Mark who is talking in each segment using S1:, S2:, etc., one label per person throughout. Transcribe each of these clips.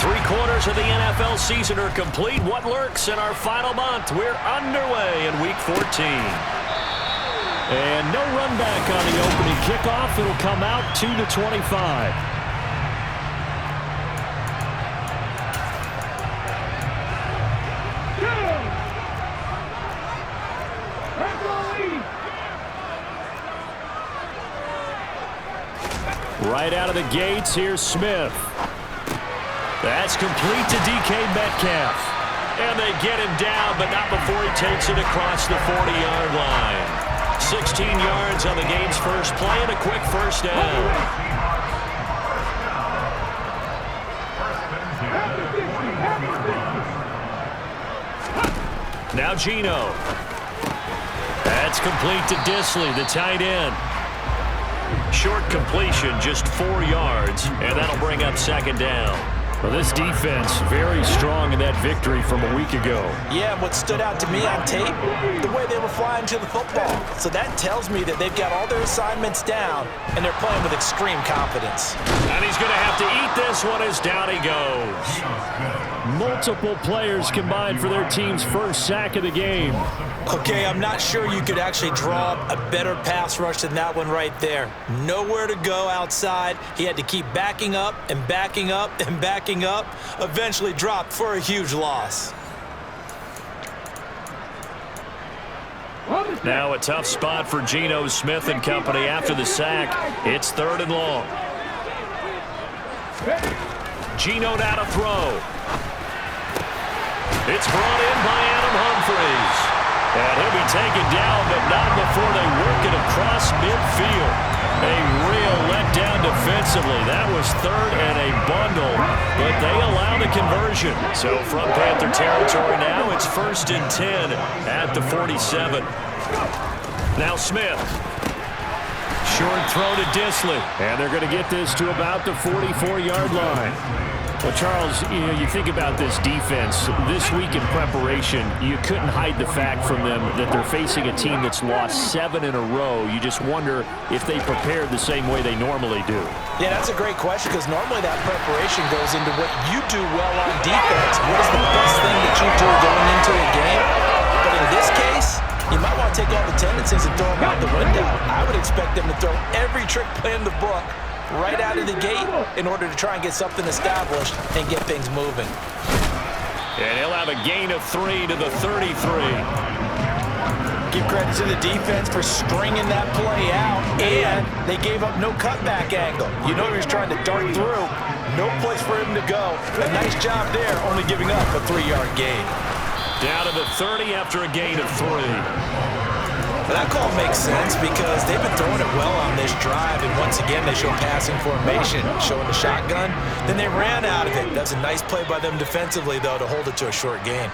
S1: 3/4 of the NFL season are complete. What lurks in our final month? We're underway in Week 14. And no run back on the opening kickoff. It'll come out 2-25. Right out of the gates, here's Smith. That's complete to DK Metcalf. And they get him down, but not before he takes it across the 40-yard line. 16 yards on the game's first play and a quick first down. Now Geno. That's complete to Disley, the tight end. Short completion, just 4 yards, and that'll bring up second down. Well, this defense very strong in that victory from a week ago.
S2: Yeah, what stood out to me on tape, the way they were flying to the football. So that tells me that they've got all their assignments down, and they're playing with extreme confidence.
S1: And he's going to have to eat this one as down he goes. Multiple players combined for their team's first sack of the game.
S2: Okay, I'm not sure you could actually draw a better pass rush than that one right there. Nowhere to go outside. He had to keep backing up and backing up and backing up. Eventually dropped for a huge loss.
S1: Now a tough spot for Geno Smith and company after the sack. It's 3rd and long. Geno now to throw. It's brought in by Adam Humphries. And he'll be taken down, but not before they work it across midfield. A real letdown defensively. That was 3rd and a bundle, but they allow the conversion. So from Panther territory now, it's 1st and 10 at the 47. Now Smith. Short throw to Disley. And they're going to get this to about the 44-yard line. Well, Charles, you think about this defense. This week in preparation, you couldn't hide the fact from them that they're facing a team that's lost 7 in a row. You just wonder if they prepared the same way they normally do.
S2: Yeah, that's a great question because normally that preparation goes into what you do well on defense. What is the best thing that you do going into a game? But in this case, you might want to take all the tendencies and throw them out the window. I would expect them to throw every trick play in the book right out of the gate in order to try and get something established and get things moving.
S1: And he'll have a gain of 3 to the 33.
S2: Give credit to the defense for stringing that play out, and they gave up no cutback angle. You know he was trying to dart through. No place for him to go. A nice job there, only giving up a 3-yard gain.
S1: Down to the 30 after a gain of 3.
S2: Well, that call makes sense because they've been throwing it well on this drive, and once again they show passing formation, showing the shotgun. Then they ran out of it. That's a nice play by them defensively, though, to hold it to a short gain.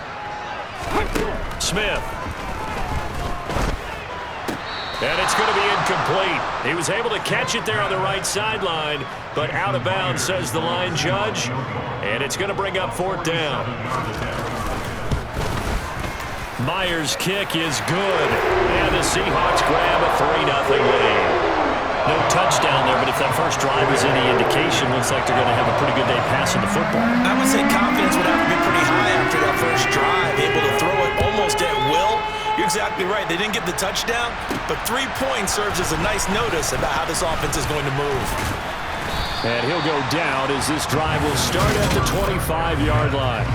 S1: Smith. And it's going to be incomplete. He was able to catch it there on the right sideline, but out of bounds, says the line judge, and it's going to bring up 4th down. Myers' kick is good, and the Seahawks grab a 3-0 lead. No touchdown there, but if that first drive is any indication, looks like they're going to have a pretty good day passing the football.
S2: I would say confidence would have to be pretty high after that first drive, able to throw it almost at will. You're exactly right. They didn't get the touchdown, but 3 points serves as a nice notice about how this offense is going to move.
S1: And he'll go down as this drive will start at the 25-yard line.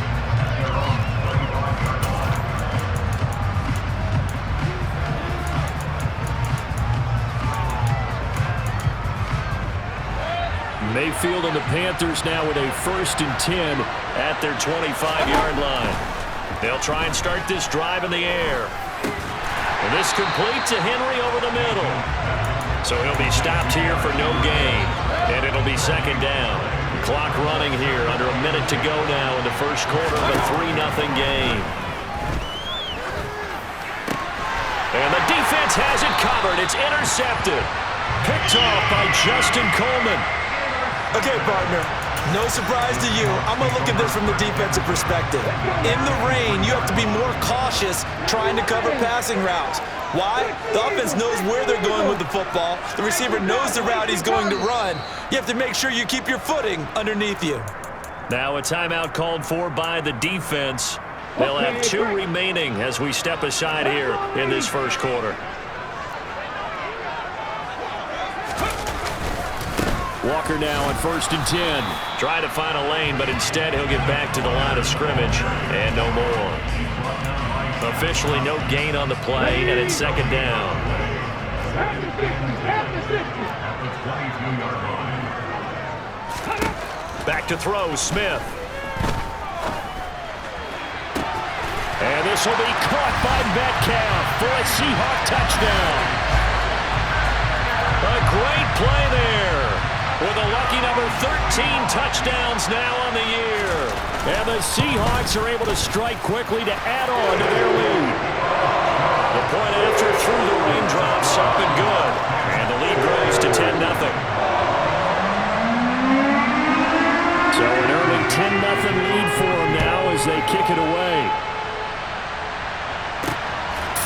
S1: Mayfield and the Panthers now with a 1st and 10 at their 25-yard line. They'll try and start this drive in the air. And this complete to Henry over the middle. So he'll be stopped here for no gain. And it'll be 2nd down. Clock running here under a minute to go now in the first quarter of a 3-0 game. And the defense has it covered. It's intercepted. Picked off by Justin Coleman.
S2: Okay, partner, no surprise to you. I'm going to look at this from the defensive perspective. In the rain, you have to be more cautious trying to cover passing routes. Why? The offense knows where they're going with the football. The receiver knows the route he's going to run. You have to make sure you keep your footing underneath you.
S1: Now a timeout called for by the defense. They'll have 2 remaining as we step aside here in this first quarter. Walker now on 1st and 10. Trying to find a lane, but instead he'll get back to the line of scrimmage and no more. Officially no gain on the play, and it's 2nd down. Back to throw, Smith. And this will be caught by Metcalf for a Seahawk touchdown. A great play there with a lucky number 13 touchdowns now on the year. And the Seahawks are able to strike quickly to add on to their lead. The point after through the raindrops up and good. And the lead grows to 10-0. So an early 10-0 lead for them now as they kick it away.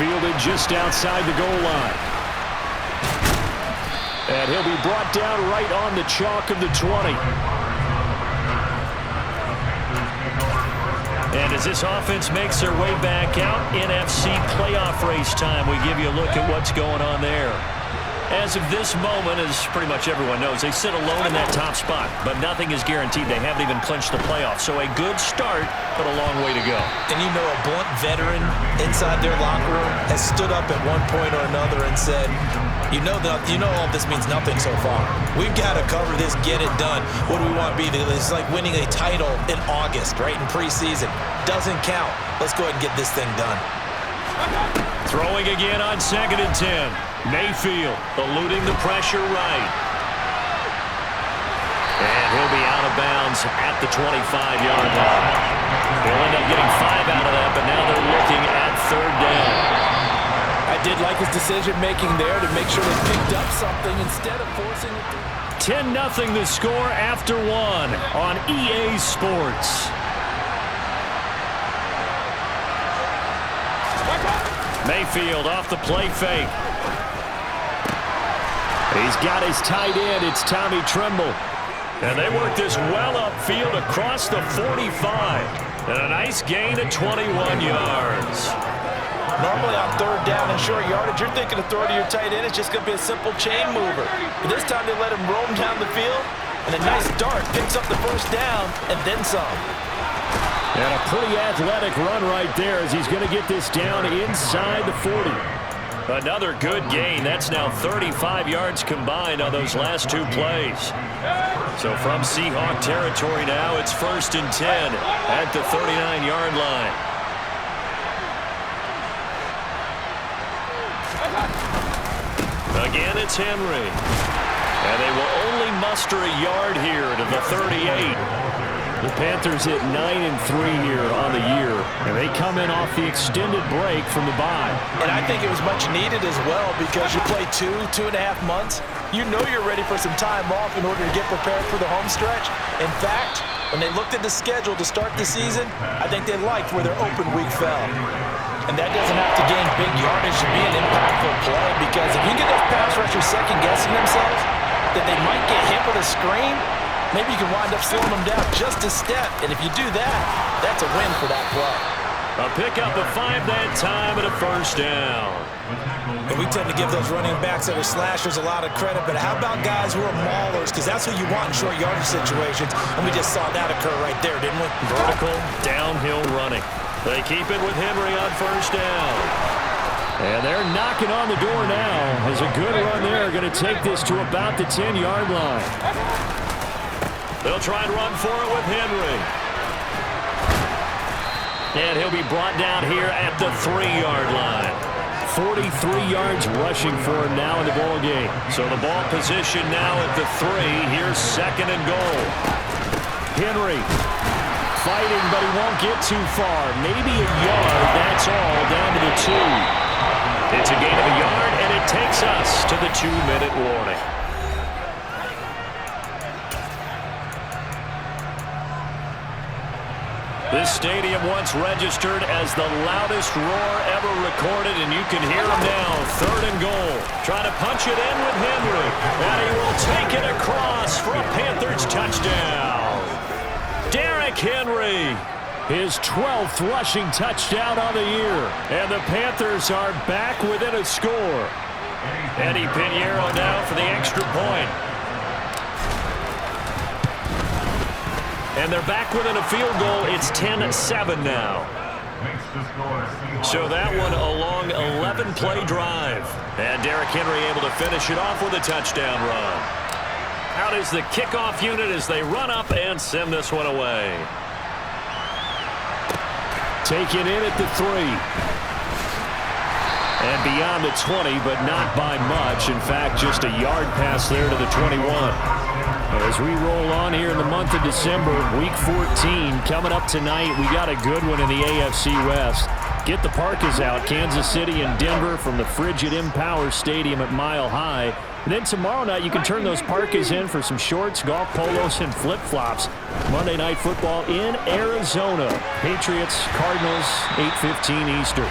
S1: Fielded just outside the goal line. And he'll be brought down right on the chalk of the 20. And as this offense makes their way back out, NFC playoff race time, we give you a look at what's going on there. As of this moment, as pretty much everyone knows, they sit alone in that top spot, but nothing is guaranteed. They haven't even clinched the playoffs. So a good start, but a long way to go.
S2: And you know, a blunt veteran inside their locker room has stood up at one point or another and said, you know all this means nothing so far. We've got to cover this, get it done. What do we want to be? It's like winning a title in August, right, in preseason. Doesn't count. Let's go ahead and get this thing done.
S1: Throwing again on 2nd and 10. Mayfield eluding the pressure right. And he'll be out of bounds at the 25-yard line. They'll end up getting 5 out of that, but now they're looking at 3rd down.
S2: I did like his decision-making there to make sure they picked up something instead of forcing it.
S1: 10-0 the score after 1 on EA Sports. Mayfield off the play fake. He's got his tight end. It's Tommy Tremble. And they work this well upfield across the 45. And a nice gain of 21 yards.
S2: Normally on 3rd down and short yardage, you're thinking of throw to your tight end. It's just going to be a simple chain mover. But this time they let him roam down the field. And a nice dart picks up the 1st down and then some.
S1: And a pretty athletic run right there as he's going to get this down inside the 40. Another good gain. That's now 35 yards combined on those last 2 plays. So from Seahawk territory now, it's 1st and 10 at the 39-yard line. Again, it's Henry. And they will only muster a yard here to the 38. The Panthers hit 9-3 here on the year, and they come in off the extended break from the bye.
S2: And I think it was much needed as well because you play 2.5 months. You know you're ready for some time off in order to get prepared for the home stretch. In fact, when they looked at the schedule to start the season, I think they liked where their open week fell. And that doesn't have to gain big yardage to be an impactful play because if you get those pass rushers second-guessing themselves that they might get hit with a screen, maybe you can wind up slowing them down just a step. And if you do that, that's a win for that play.
S1: A pickup of 5 that time and a 1st down.
S2: And we tend to give those running backs that are slashers a lot of credit, but how about guys who are maulers? Because that's who you want in short yardage situations. And we just saw that occur right there, didn't we?
S1: Vertical, downhill running. They keep it with Henry on 1st down. And they're knocking on the door now as a good run there. Going to take this to about the 10-yard line. They'll try and run for it with Henry. And he'll be brought down here at the 3-yard line. 43 yards rushing for him now in the ball game. So the ball position now at the 3. Here's 2nd and goal. Henry fighting, but he won't get too far. Maybe a yard, that's all, down to the 2. It's a gain of a yard, and it takes us to the 2-minute warning. This stadium once registered as the loudest roar ever recorded, and you can hear him now. 3rd and goal. Trying to punch it in with Henry. And he will take it across for a Panthers touchdown. Darren Henry. His 12th rushing touchdown on the year. And the Panthers are back within a score. Eddie Pinheiro now for the extra point. And they're back within a field goal. It's 10-7 now. So that one a long 11-play drive. And Derrick Henry able to finish it off with a touchdown run. Out is the kickoff unit as they run up and send this one away. Taken in at the 3. And beyond the 20, but not by much. In fact, just a yard pass there to the 21. As we roll on here in the month of December, Week 14 coming up tonight. We got a good one in the AFC West. Get the Parkas out, Kansas City and Denver from the frigid Empower Stadium at Mile High. And then tomorrow night, you can turn those Parkas in for some shorts, golf polos, and flip-flops. Monday Night Football in Arizona. Patriots, Cardinals, 8:15 Eastern.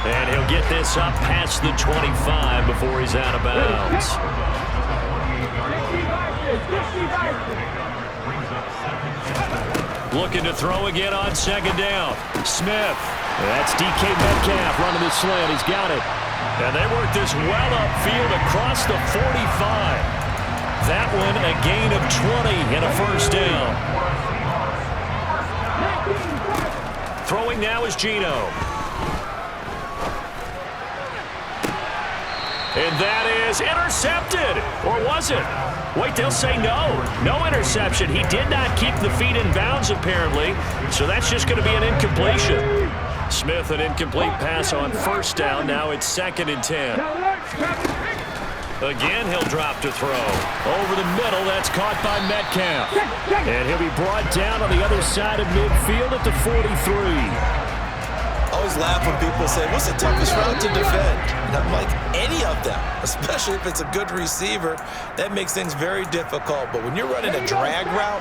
S1: And he'll get this up past the 25 before he's out of bounds. Looking to throw again on second down. Smith. That's DK Metcalf running the slant. He's got it. And they work this well upfield across the 45. That one a gain of 20 and a first down. Throwing now is Geno. And that is intercepted. Or was it? Wait, they'll say no. No interception. He did not keep the feet in bounds, apparently. So that's just going to be an incompletion. Smith, an incomplete pass on first down. Now it's 2nd and 10. Again, he'll drop to throw. Over the middle, that's caught by Metcalf. And he'll be brought down on the other side of midfield at the 43.
S2: I always laugh when people say, what's the toughest route to defend? And I'm like, any of them, especially if it's a good receiver, that makes things very difficult. But when you're running a drag route,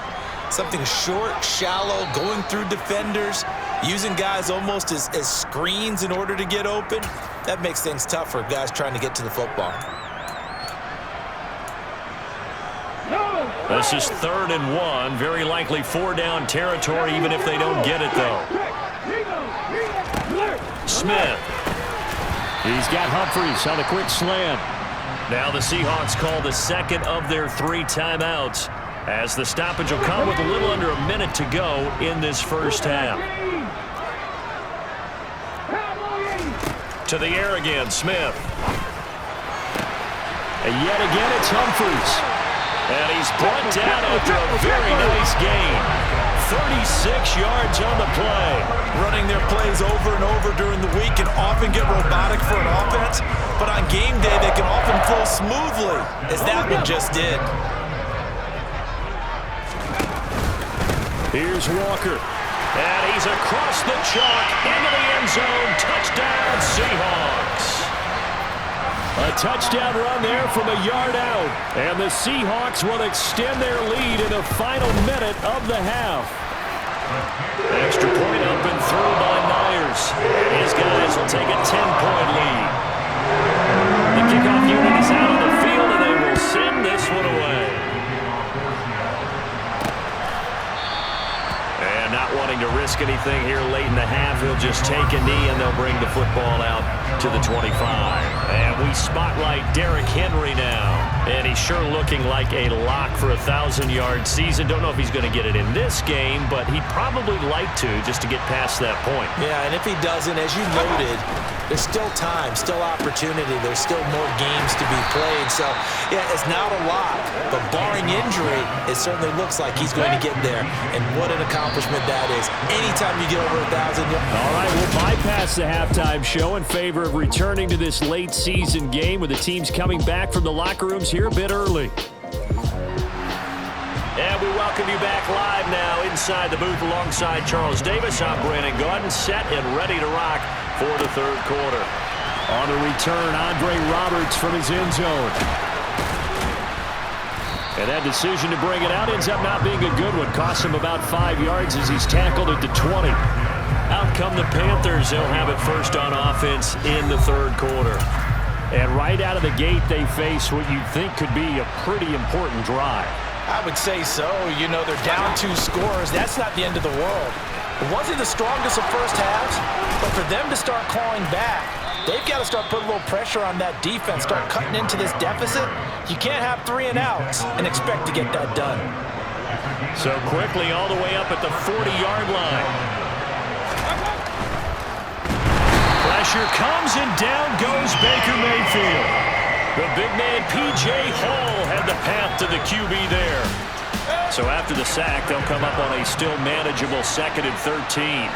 S2: something short, shallow, going through defenders, using guys almost as screens in order to get open, that makes things tough for guys trying to get to the football.
S1: This is 3rd and 1. Very likely 4-down territory, even if they don't get it, though. Smith. He's got Humphries on a quick slant. Now the Seahawks call the second of their 3 timeouts, as the stoppage will come with a little under a minute to go in this first half. To the air again, Smith. And yet again, it's Humphries. And he's brought down after a very nice gain. 36 yards on the play.
S2: Running their plays over and over during the week can often get robotic for an offense, but on game day, they can often flow smoothly, as that one just did.
S1: Here's Walker. And he's across the chalk into the end zone. Touchdown, Seahawks. A touchdown run there from a yard out. And the Seahawks will extend their lead in the final minute of the half. Extra point up and through by Myers. His guys will take a 10-point lead. The kickoff unit is out on the field, and they will send this one away. And not wanting to risk anything here late in the half, he'll just take a knee, and they'll bring the football out to the 25. And we spotlight Derrick Henry now. And he's sure looking like a lock for a 1,000-yard season. Don't know if he's going to get it in this game, but he'd probably like to, just to get past that point.
S2: Yeah, and if he doesn't, as you noted, there's still time, still opportunity. There's still more games to be played. So, yeah, it's not a lot. But barring injury, it certainly looks like he's going to get there. And what an accomplishment that is. Anytime you get over 1,000.
S1: All right, we'll bypass the halftime show in favor of returning to this late season game with the teams coming back from the locker rooms here a bit early. And we welcome you back live now inside the booth alongside Charles Davis. I'm Brandon Gaudin, set and ready to rock for the third quarter. On the return, Andre Roberts from his end zone. And that decision to bring it out ends up not being a good one. Costs him about 5 yards as he's tackled at the 20. Out come the Panthers. They'll have it first on offense in the third quarter. And right out of the gate, they face what you'd think could be a pretty important drive.
S2: I would say so. You know, they're down 2 scores. That's not the end of the world. It wasn't the strongest of first halves, but for them to start clawing back, they've got to start putting a little pressure on that defense, start cutting into this deficit. You can't have 3 and outs and expect to get that done.
S1: So quickly all the way up at the 40-yard line. Pressure comes and down goes Baker Mayfield. The big man P.J. Hall had the path to the QB there. So after the sack, they'll come up on a still manageable 2nd and 13.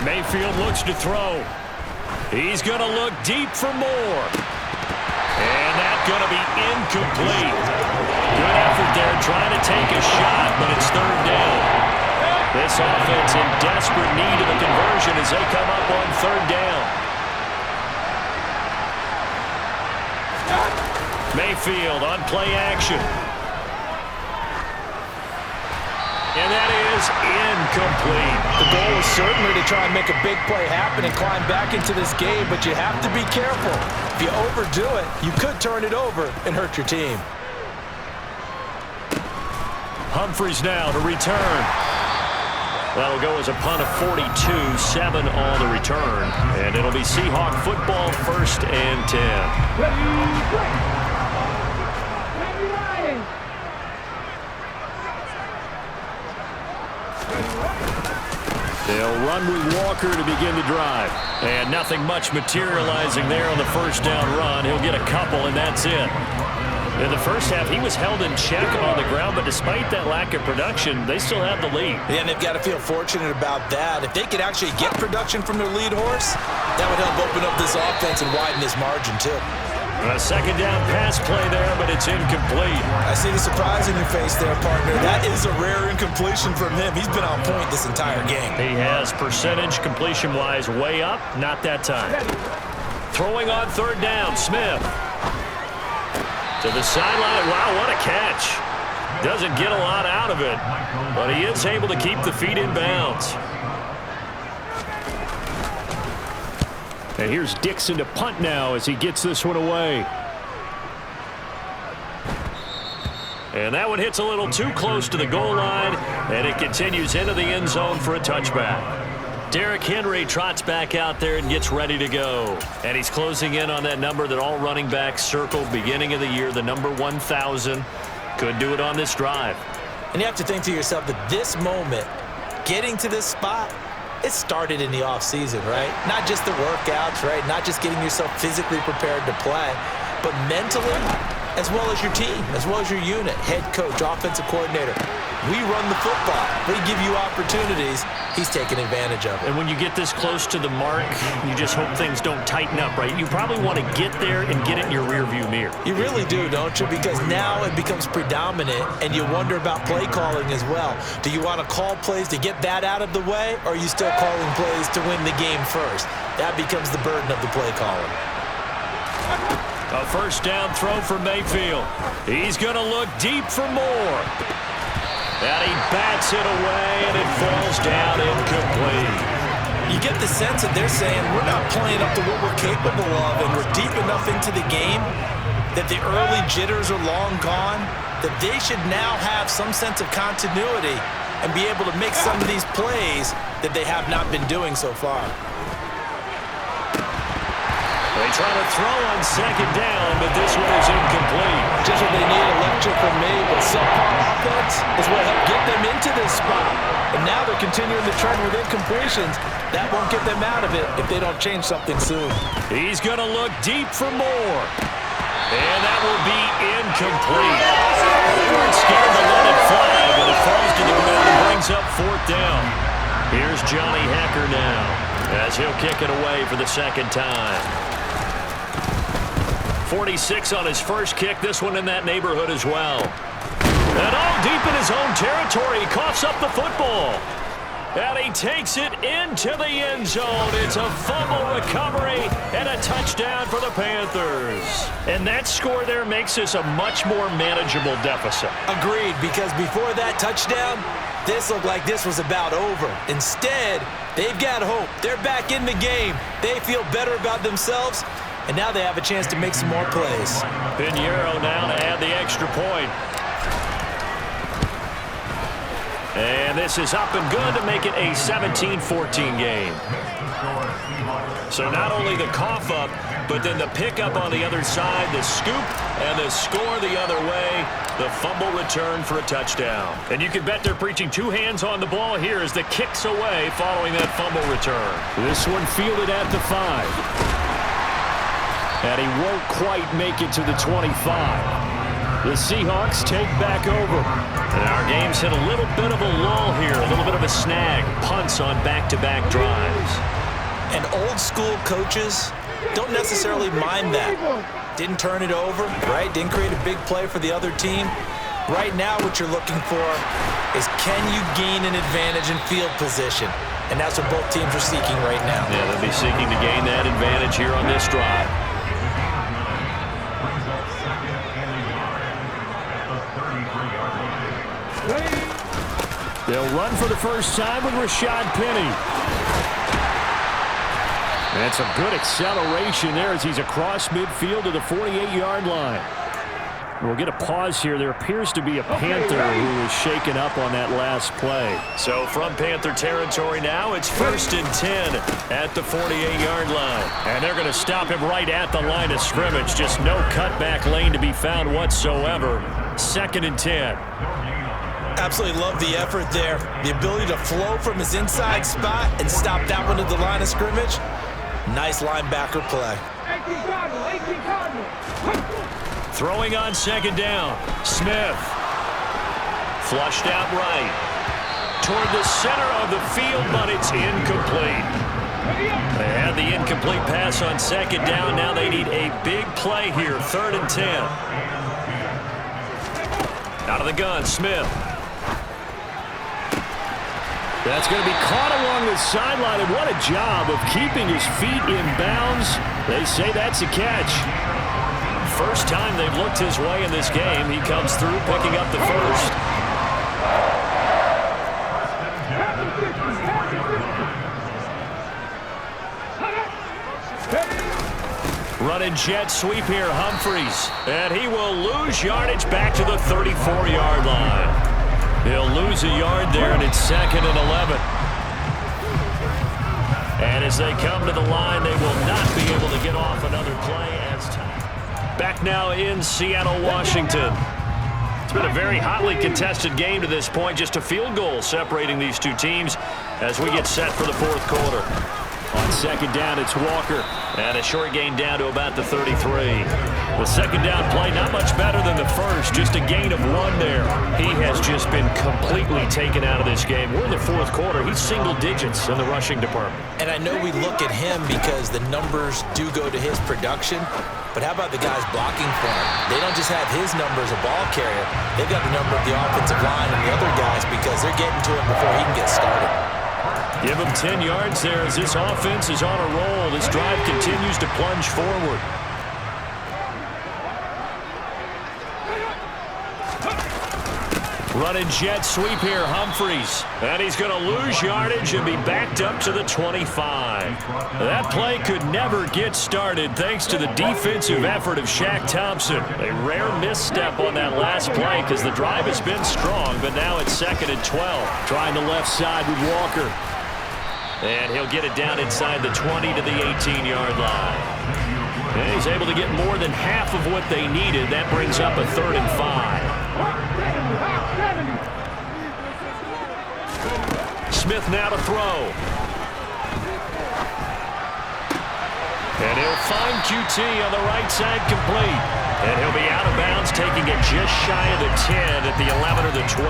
S1: Mayfield looks to throw. He's going to look deep for more. And that's going to be incomplete. Good effort there trying to take a shot, but it's 3rd down. This offense in desperate need of a conversion as they come up on 3rd down. Mayfield on play action. And that is incomplete.
S2: The goal is certainly to try and make a big play happen and climb back into this game, but you have to be careful. If you overdo it, you could turn it over and hurt your team.
S1: Humphries now to return. That'll go as a punt of 42, 7 on the return. And it'll be Seahawk football, 1st and 10. They'll run with Walker to begin the drive. And nothing much materializing there on the 1st down run. He'll get a couple, and that's it. In the first half, he was held in check on the ground, but despite that lack of production, they still have the lead.
S2: Yeah, and they've got to feel fortunate about that. If they could actually get production from their lead horse, that would help open up this offense and widen this margin, too.
S1: A 2nd down pass play there, but it's incomplete.
S2: I see the surprise in your face there, partner. That is a rare incompletion from him. He's been on point this entire game.
S1: He has percentage completion-wise way up, not that time. Throwing on 3rd down, Smith. To the sideline. Wow, what a catch. Doesn't get a lot out of it, but he is able to keep the feet in bounds. And here's Dixon to punt now as he gets this one away. And that one hits a little too close to the goal line, and it continues into the end zone for a touchback. Derrick Henry trots back out there and gets ready to go. And he's closing in on that number that all running backs circled beginning of the year, the number 1,000. Could do it on this drive.
S2: And you have to think to yourself that this moment, getting to this spot, it started in the offseason, right? Not just the workouts, right? Not just getting yourself physically prepared to play, but mentally, as well as your team, as well as your unit, head coach, offensive coordinator. We run the football. We give you opportunities. He's taking advantage of it.
S1: And when you get this close to the mark, you just hope things don't tighten up, right? You probably want to get there and get it in your rearview mirror.
S2: You really do, don't you? Because now it becomes predominant, and you wonder about play calling as well. Do you want to call plays to get that out of the way, or are you still calling plays to win the game first? That becomes the burden of the play calling.
S1: A 1st down throw for Mayfield. He's going to look deep for more. And he bats it away, and it falls down incomplete.
S2: You get the sense that they're saying we're not playing up to what we're capable of, and we're deep enough into the game that the early jitters are long gone, that they should now have some sense of continuity and be able to make some of these plays that they have not been doing so far.
S1: They try to throw on 2nd down, but this one is incomplete.
S2: Just what they need, a lecture from me, but subpar offense is what helped get them into this spot. And now they're continuing the trend with incompletions. That won't get them out of it if they don't change something soon.
S1: He's going to look deep for more. And that will be incomplete. They weren't scared to let it fly, but it falls to the ground and brings up 4th down. Here's Johnny Hacker now as he'll kick it away for the 2nd time. 46 on his first kick. This one in that neighborhood as well. And all deep in his own territory. He coughs up the football. And he takes it into the end zone. It's a fumble recovery and a touchdown for the Panthers. And that score there makes this a much more manageable deficit.
S2: Agreed, because before that touchdown, this looked like this was about over. Instead, they've got hope. They're back in the game. They feel better about themselves, and now they have a chance to make some more plays.
S1: Pinheiro now to add the extra point. And this is up and good to make it a 17-14 game. So not only the cough up, but then the pickup on the other side, the scoop, and the score the other way, the fumble return for a touchdown. And you can bet they're preaching two hands on the ball here as the kick's away following that fumble return. This one fielded at the 5. And he won't quite make it to the 25. The Seahawks take back over. And our game's hit a little bit of a lull here, a little bit of a snag. Punts on back-to-back drives.
S2: And old-school coaches don't necessarily mind that. Didn't turn it over, right? Didn't create a big play for the other team. Right now what you're looking for is can you gain an advantage in field position? And that's what both teams are seeking right now.
S1: Yeah, they'll be seeking to gain that advantage here on this drive. They'll run for the first time with Rashad Penny. That's a good acceleration there as he's across midfield to the 48-yard line. We'll get a pause here. There appears to be a Panther who is shaken up on that last play. So from Panther territory now, it's 1st and 10 at the 48-yard line. And they're going to stop him right at the line of scrimmage. Just no cutback lane to be found whatsoever. 2nd and 10.
S2: Absolutely love the effort there. The ability to flow from his inside spot and stop that one at the line of scrimmage. Nice linebacker play.
S1: Throwing on 2nd down. Smith. Flushed out right. Toward the center of the field, but it's incomplete. They had the incomplete pass on 2nd down. Now they need a big play here. 3rd and 10. Out of the gun, Smith. That's going to be caught along the sideline, and what a job of keeping his feet in bounds. They say that's a catch. First time they've looked his way in this game. He comes through picking up the first. Running jet sweep here, Humphries. And he will lose yardage back to the 34-yard line. He'll lose a yard there, and it's 2nd and 11. And as they come to the line, they will not be able to get off another play as time. Back now in Seattle, Washington. It's been a very hotly contested game to this point. Just a field goal separating these two teams as we get set for the 4th quarter. On 2nd down, it's Walker. And a short gain down to about the 33. The 2nd down play, not much better than the first. Just a gain of 1 there. He has just been completely taken out of this game. We're in the 4th quarter. He's single digits in the rushing department.
S2: And I know we look at him because the numbers do go to his production. But how about the guys blocking for him? They don't just have his number as a ball carrier. They've got the number of the offensive line and the other guys because they're getting to him before he can get started.
S1: Give him 10 yards there as this offense is on a roll. This drive continues to plunge forward. Running jet sweep here, Humphries. And he's going to lose yardage and be backed up to the 25. That play could never get started thanks to the defensive effort of Shaq Thompson. A rare misstep on that last play because the drive has been strong, but now it's 2nd and 12. Trying the left side with Walker. And he'll get it down inside the 20 to the 18-yard line. And he's able to get more than half of what they needed. That brings up a 3rd and 5. Smith now to throw. And he'll find QT on the right side complete. And he'll be out of bounds, taking it just shy of the 10 at the 11 or the 12.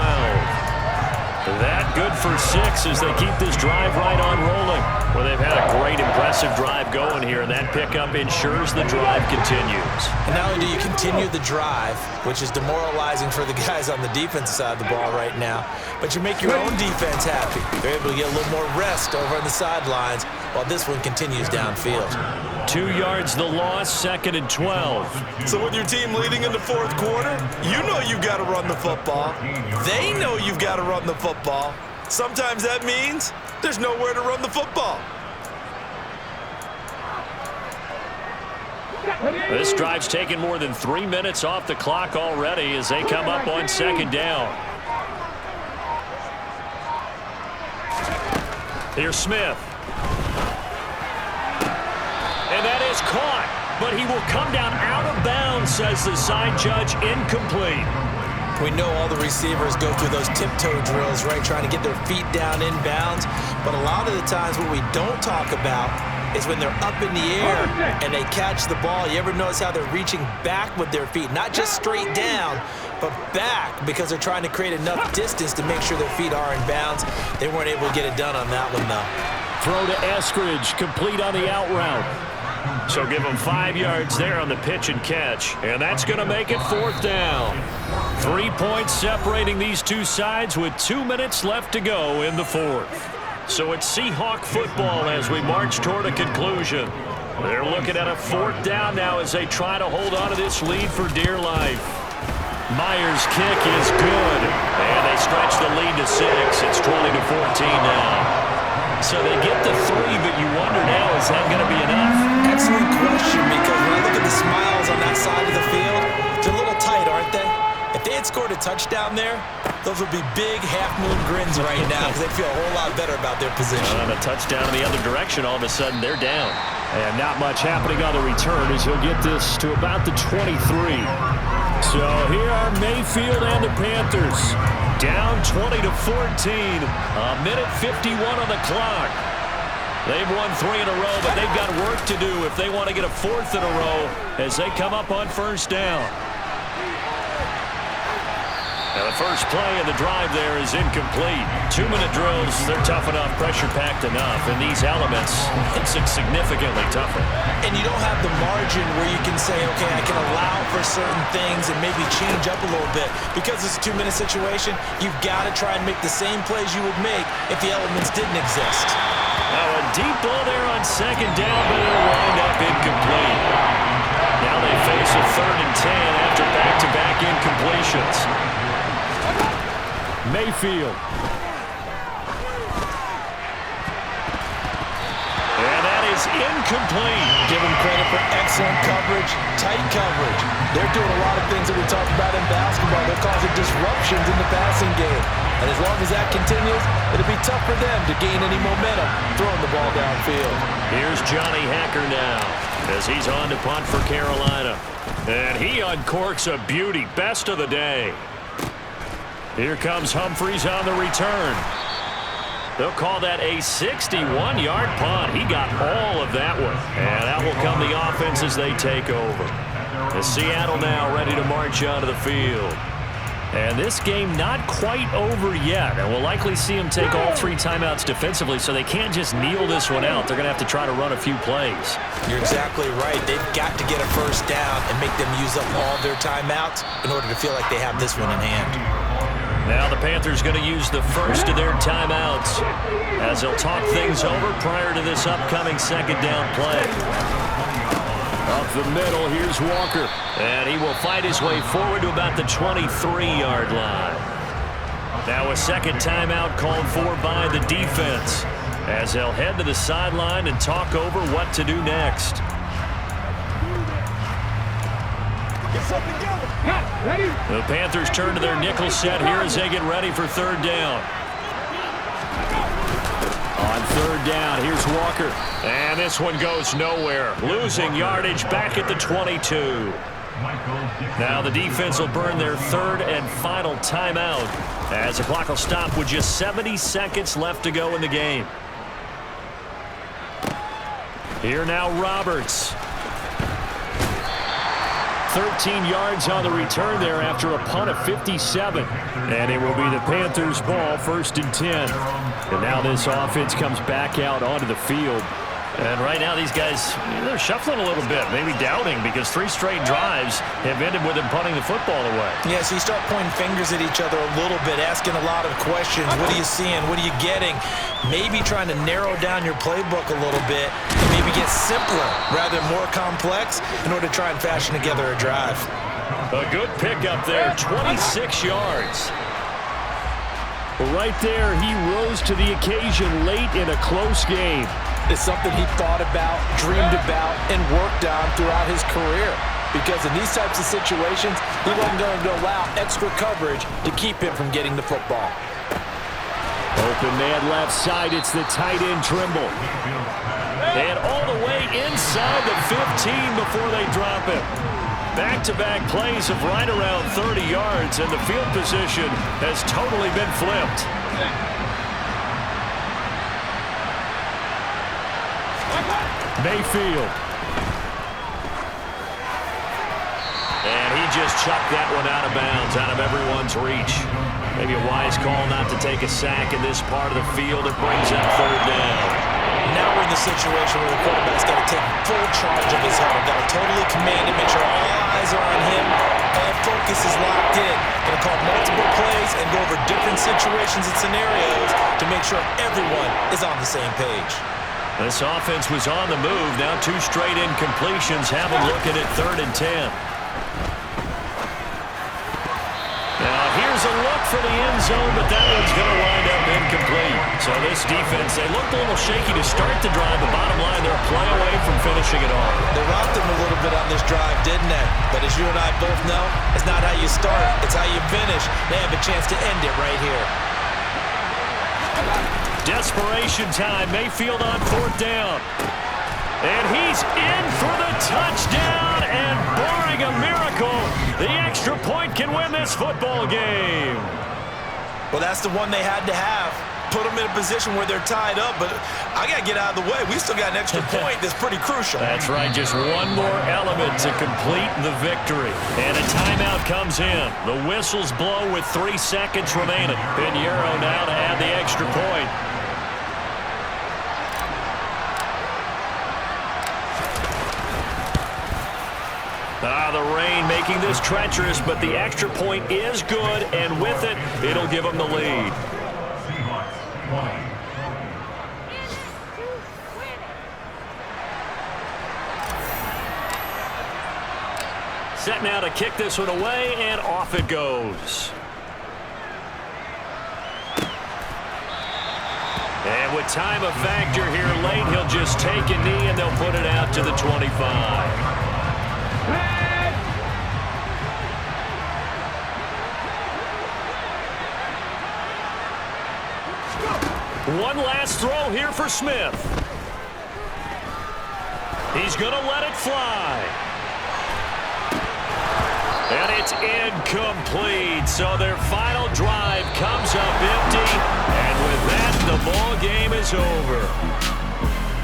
S1: That good for 6 as they keep this drive right on rolling. Well, they've had a great, impressive drive going here, and that pickup ensures the drive continues.
S2: And not only do you continue the drive, which is demoralizing for the guys on the defensive side of the ball right now, but you make your own defense happy. They're able to get a little more rest over on the sidelines while this one continues downfield.
S1: 2 yards the loss, 2nd and 12.
S2: So with your team leading in the 4th quarter, you know you've got to run the football. They know you've got to run the football. Sometimes that means there's nowhere to run the football.
S1: This drive's taken more than 3 minutes off the clock already as they come up on 2nd down. Here's Smith. And that is caught, but he will come down out of bounds, says the side judge, incomplete.
S2: We know all the receivers go through those tiptoe drills, right, trying to get their feet down in bounds. But a lot of the times what we don't talk about is when they're up in the air and they catch the ball. You ever notice how they're reaching back with their feet? Not just straight down, but back, because they're trying to create enough distance to make sure their feet are in bounds. They weren't able to get it done on that one, though.
S1: Throw to Eskridge, complete on the out route. So give them 5 yards there on the pitch and catch. And that's going to make it 4th down. 3 points separating these two sides with 2 minutes left to go in the 4th. So it's Seahawk football as we march toward a conclusion. They're looking at a 4th down now as they try to hold on to this lead for dear life. Myers' kick is good. And they stretch the lead to 6. It's 20-14 now. So they get the 3, but you wonder now, is that going to be enough?
S2: Excellent question, because when I look at the smiles on that side of the field, they're a little tight, aren't they? If they had scored a touchdown there, those would be big half-moon grins right now because they feel a whole lot better about their position.
S1: On a touchdown in the other direction, all of a sudden they're down. And not much happening on the return as he'll get this to about the 23. So here are Mayfield and the Panthers. Down 20-14. A minute 51 on the clock. They've won 3 in a row, but they've got work to do if they want to get a 4th in a row as they come up on 1st down. Now the first play of the drive there is incomplete. 2-minute drills, they're tough enough, pressure-packed enough. And these elements, it's significantly tougher.
S2: And you don't have the margin where you can say, okay, I can allow for certain things and maybe change up a little bit. Because it's a 2-minute situation, you've got to try and make the same plays you would make if the elements didn't exist.
S1: Now a deep ball there on 2nd down, but it'll wind up incomplete. Now they face a 3rd and 10 after back-to-back incompletions. Mayfield. And that is incomplete.
S2: Give them credit for excellent coverage, tight coverage. They're doing a lot of things that we talked about in basketball. They're causing disruptions in the passing game. And as long as that continues, it'll be tough for them to gain any momentum throwing the ball downfield.
S1: Here's Johnny Hacker now as he's on to punt for Carolina. And he uncorks a beauty. Best of the day. Here comes Humphries on the return. They'll call that a 61-yard punt. He got all of that one. And that will come the offense as they take over. The Seattle now ready to march onto the field. And this game not quite over yet. And we'll likely see them take all 3 timeouts defensively, so they can't just kneel this one out. They're going to have to try to run a few plays.
S2: You're exactly right. They've got to get a 1st down and make them use up all their timeouts in order to feel like they have this one in hand.
S1: Now the Panthers going to use the first of their timeouts as they'll talk things over prior to this upcoming 2nd down play. Up the middle, here's Walker. And he will fight his way forward to about the 23-yard line. Now a 2nd timeout called for by the defense as they'll head to the sideline and talk over what to do next. The Panthers turn to their nickel set here as they get ready for 3rd down. On 3rd down, here's Walker. And this one goes nowhere. Losing yardage back at the 22. Now the defense will burn their 3rd and final timeout as the clock will stop with just 70 seconds left to go in the game. Here now Roberts. 13 yards on the return there after a punt of 57. And it will be the Panthers' ball, 1st and 10. And now this offense comes back out onto the field. And right now these guys, they're shuffling a little bit, maybe doubting, because 3 straight drives have ended with them punting the football away.
S2: Yeah, so you start pointing fingers at each other a little bit, asking a lot of questions. What are you seeing? What are you getting? Maybe trying to narrow down your playbook a little bit and maybe get simpler rather than more complex in order to try and fashion together a drive.
S1: A good pickup there, 26 yards. Right there, he rose to the occasion late in a close game.
S2: It's something he thought about, dreamed about, and worked on throughout his career. Because in these types of situations, he wasn't going to allow extra coverage to keep him from getting the football.
S1: open man left side. It's the tight end Trimble. And all the way inside the 15 before they drop it. Back-to-back plays of right around 30 yards, and the field position has totally been flipped. Mayfield. And he just chucked that one out of bounds, out of everyone's reach. Maybe a wise call not to take a sack in this part of the field. It brings up third down.
S2: Now we're in the situation where the quarterback's got to take full charge of his huddle. Got to totally command it, make sure all eyes are on him, and focus is locked in. Going to call multiple plays and go over different situations and scenarios to make sure everyone is on the same page.
S1: This offense was on the move. Now 2 straight incompletions. Have a look at it, 3rd and 10. Now here's a look for the end zone, but that one's going to wind up incomplete. So this defense, they looked a little shaky to start the drive. The bottom line, they're a play away from finishing it off.
S2: They rocked them a little bit on this drive, didn't they? But as you and I both know, it's not how you start, it's how you finish. They have a chance to end it right here.
S1: Desperation time. Mayfield on 4th down. And he's in for the touchdown, and barring a miracle, the extra point can win this football game.
S2: Well, that's the one they had to have. Put them in a position where they're tied up, but I got to get out of the way. We still got an extra point that's pretty crucial.
S1: That's right, just one more element to complete the victory. And a timeout comes in. The whistles blow with 3 seconds remaining. Pinheiro now to add the extra point. The rain making this treacherous, but the extra point is good, and with it, it'll give them the lead. Set now to kick this one away, and off it goes. And with time a factor here late, he'll just take a knee, and they'll put it out to the 25. One last throw here for Smith. He's going to let it fly. And it's incomplete. So their final drive comes up empty. And with that, the ball game is over.